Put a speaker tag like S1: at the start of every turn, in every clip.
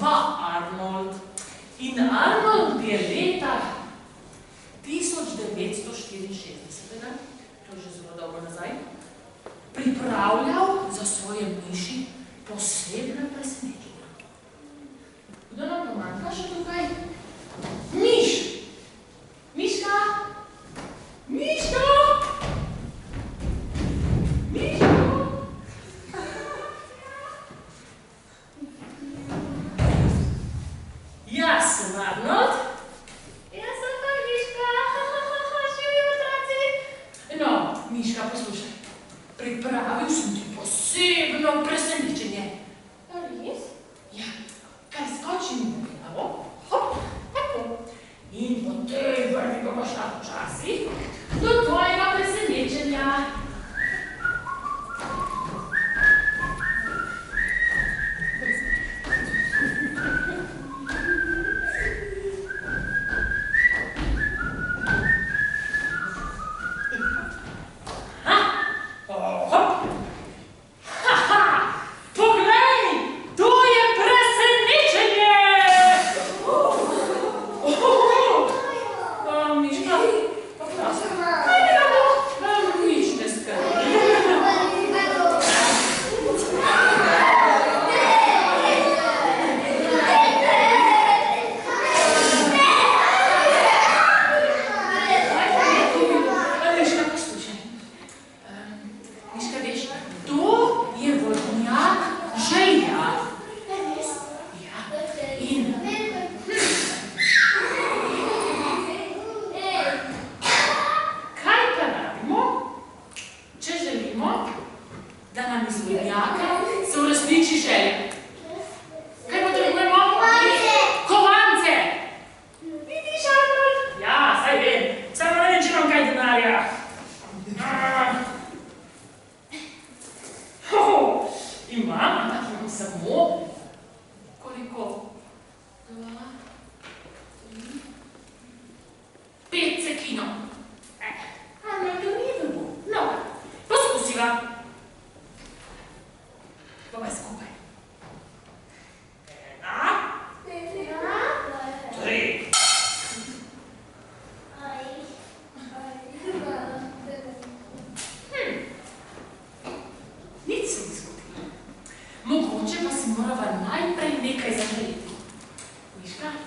S1: zva Arnold. In Arnold je leta 1964, to je že zelo dolgo nazaj, pripravljal za svoje miši posebne presenečenja. Kdo nam pomanjka še tukaj? Miš! Miška! Miška! Miška! Jaz sem Arnold.
S2: Jaz sem pa Miška. Živijo otroci.
S1: No, Miška, poslušaj. Pripravil sem ti posebno presenečenje.
S2: Res?
S1: Ja, kaj skočim na glavo, hop, tako. In po tej vrvi bomo šla počasi do tvojega presenečenja.
S2: Miška!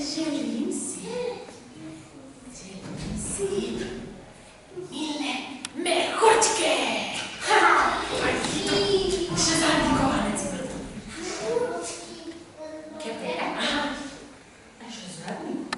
S1: želim si milne mehurčke. Še zadnji konec. Kaj pa je? A še zadnji konec.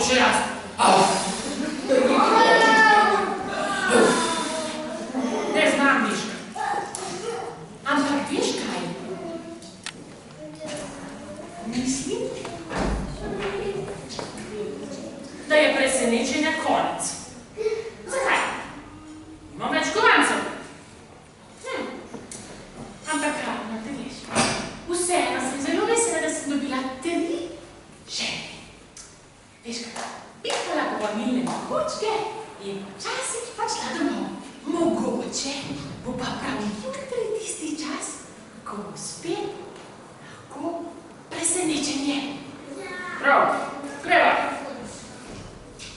S1: Še raz. Ne znam, Miška. Ampak veš kaj? Mislim, da je presenečenja konec. Zakaj? Imam več kovancev. Ampak ravno te veš. Vseeno sem zelo vesela, da sem dobila 3 želje. Veš kaj, pihvala bova milne mehurčke in počasi odšla domov. Mogoče bo pa prav jutri tisti čas, ko bo spet lahko presenečenje. Prav, greva.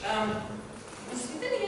S1: Nasvidenje.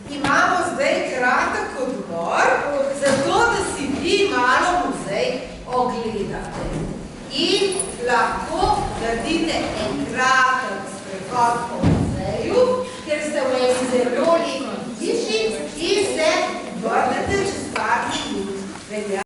S3: Imamo zdaj kratek odmor, zato da si vi malo muzej ogledate. In lahko naredite en kratek sprehod po muzeju, ker ste v eni zelo lepi hiši in se vrnete čez par minut.